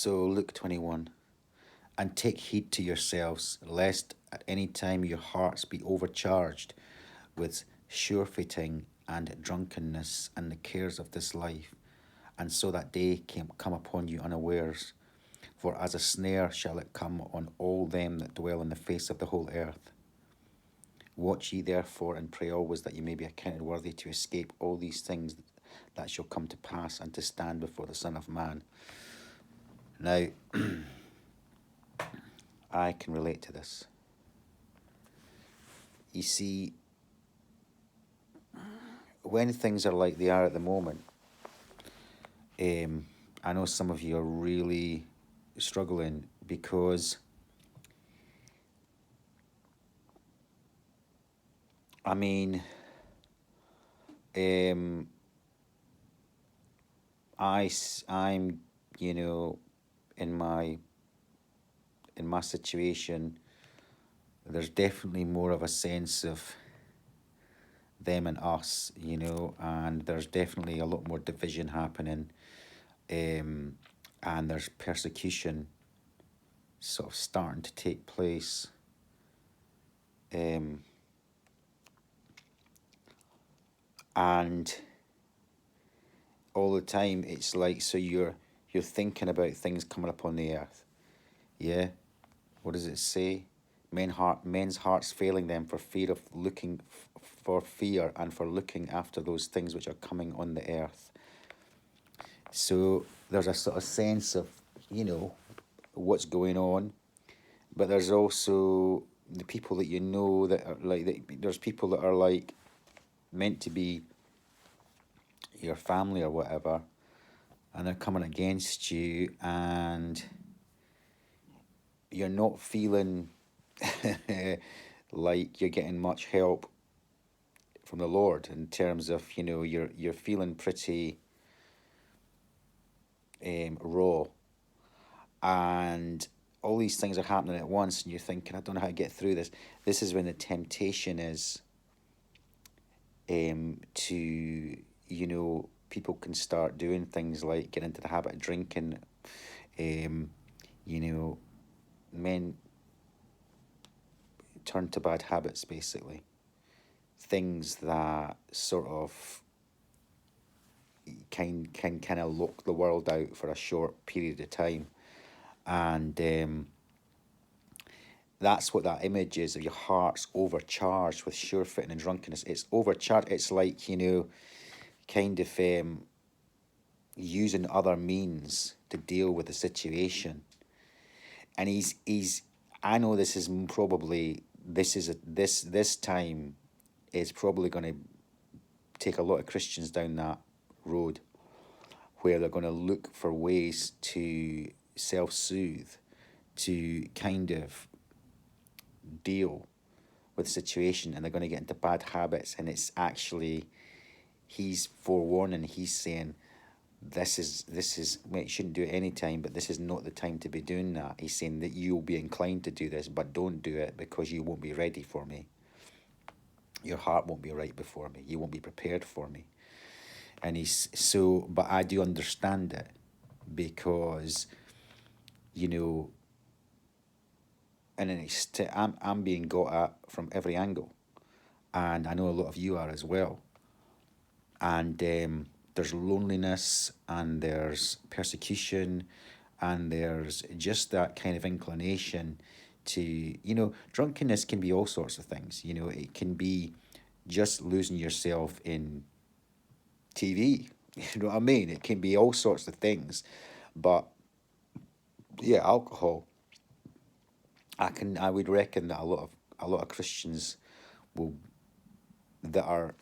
So Luke 21. And take heed to yourselves, lest at any time your hearts be overcharged with surfeiting and drunkenness and the cares of this life, and so that day come upon you unawares. For as a snare shall it come on all them that dwell on the face of the whole earth. Watch ye therefore and pray always that ye may be accounted worthy to escape all these things that shall come to pass and to stand before the Son of Man. Now, I can relate to this. You see, when things are like they are at the moment, I know some of you are really struggling because, I mean, I'm, you know, in my situation, there's definitely more of a sense of them and us, and there's definitely a lot more division happening, and there's persecution sort of starting to take place. And all the time it's like, so you're thinking about things coming up on the earth. Yeah? What does it say? Men's hearts failing them for fear of looking for fear and for looking after those things which are coming on the earth. So there's a sort of sense of, what's going on, but there's also the people that you know that are like, there's people that are like meant to be your family or whatever, and they're coming against you, and you're not feeling like you're getting much help from the Lord in terms of, you're feeling pretty raw, and all these things are happening at once, and you're thinking, I don't know how to get through this. This is when the temptation is to, people can start doing things like get into the habit of drinking. Men turn to bad habits, basically. Things that sort of can kind of lock the world out for a short period of time. And that's what that image is, of your heart's overcharged with surefooting and drunkenness. It's overcharged. It's like, kind of using other means to deal with the situation. And he's I know this is probably, this time is probably going to take a lot of Christians down that road, where they're going to look for ways to self-soothe, to kind of deal with the situation, and they're going to get into bad habits. And it's actually, he's forewarning, he's saying, this is well, you shouldn't do it any time, but this is not the time to be doing that. He's saying that you'll be inclined to do this, but don't do it, because you won't be ready for me. Your heart won't be right before me. You won't be prepared for me. And but I do understand it, because, and I'm being got at from every angle, and I know a lot of you are as well. And there's loneliness, and there's persecution, and there's just that kind of inclination to, drunkenness can be all sorts of things. It can be just losing yourself in TV. You know what I mean? It can be all sorts of things. But yeah, alcohol, I would reckon that a lot of Christians that are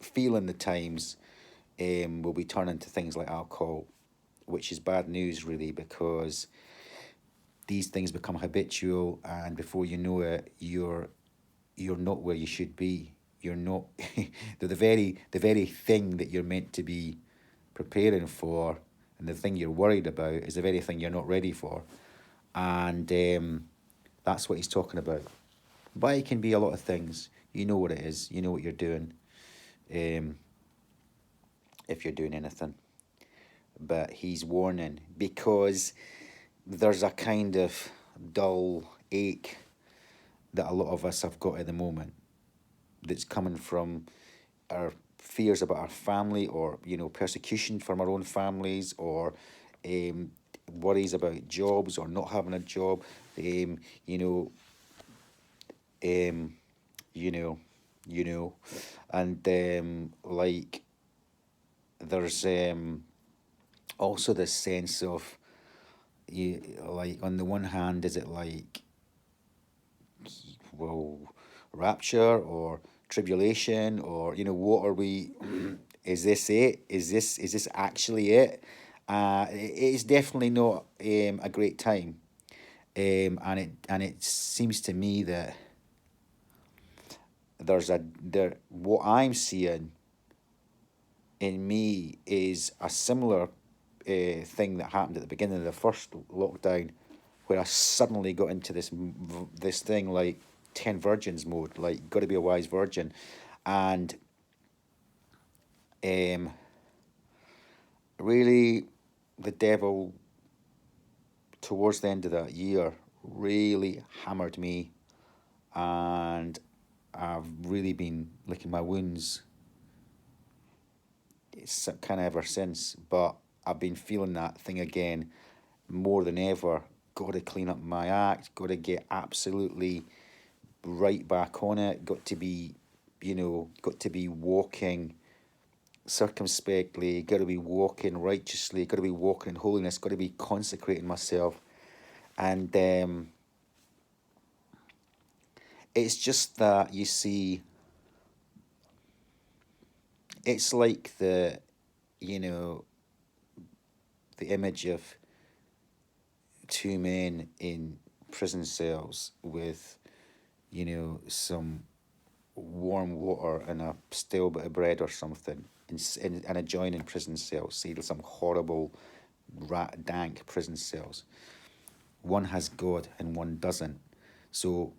feeling the times will be turning to things like alcohol, which is bad news, really, because these things become habitual, and before you know it, you're not where you should be. You're not the very thing that you're meant to be preparing for, and the thing you're worried about is the very thing you're not ready for. And that's what he's talking about. But it can be a lot of things. You know what it is. You know what you're doing. If you're doing anything. but he's warning, because there's a kind of dull ache that a lot of us have got at the moment, that's coming from our fears about our family, or persecution from our own families, or um, worries about jobs or not having a job, um, you know, um, you know, and like there's also this sense of, like, on the one hand, is it like, well, rapture or tribulation, or what are we? Is this it? Is this actually it? It's definitely not a great time, and it seems to me that what I'm seeing in me is a similar thing that happened at the beginning of the first lockdown, where I suddenly got into this thing like 10 virgins mode, like, got to be a wise virgin, and um, really, the devil towards the end of that year really hammered me, and I've really been licking my wounds. It's kind of ever since, but I've been feeling that thing again more than ever. Got to clean up my act. Got to get absolutely right back on it. Got to be walking circumspectly. Got to be walking righteously. Got to be walking in holiness. Got to be consecrating myself. And it's just that, you see, it's like you know, the image of two men in prison cells with, some warm water and a stale bit of bread or something, in adjoining prison cells. See, some horrible, dank prison cells. One has God and one doesn't. So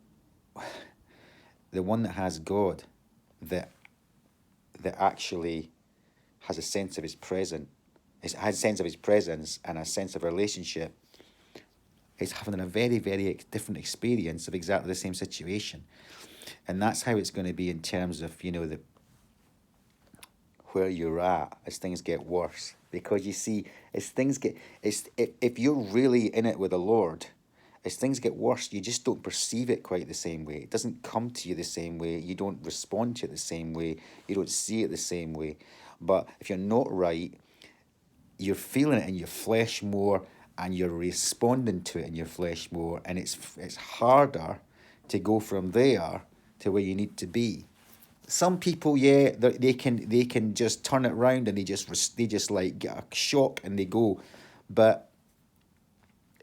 the one that has God, that actually has a sense of his presence, has a sense of his presence and a sense of relationship, is having a very, very different experience of exactly the same situation. And that's how it's going to be in terms of, where you're at as things get worse. Because you see, if you're really in it with the Lord, as things get worse, you just don't perceive it quite the same way. It doesn't come to you the same way. You don't respond to it the same way. You don't see it the same way. But if you're not right, you're feeling it in your flesh more, and you're responding to it in your flesh more, and it's harder to go from there to where you need to be. Some people, yeah, they can just turn it around, and they just like get a shock and they go, but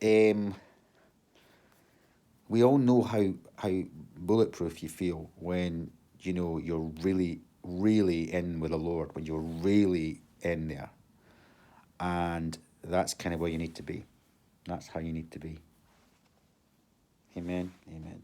um, we all know how bulletproof you feel when you're really, really in with the Lord, when you're really in there, and that's kind of where you need to be. That's how you need to be. Amen. Amen.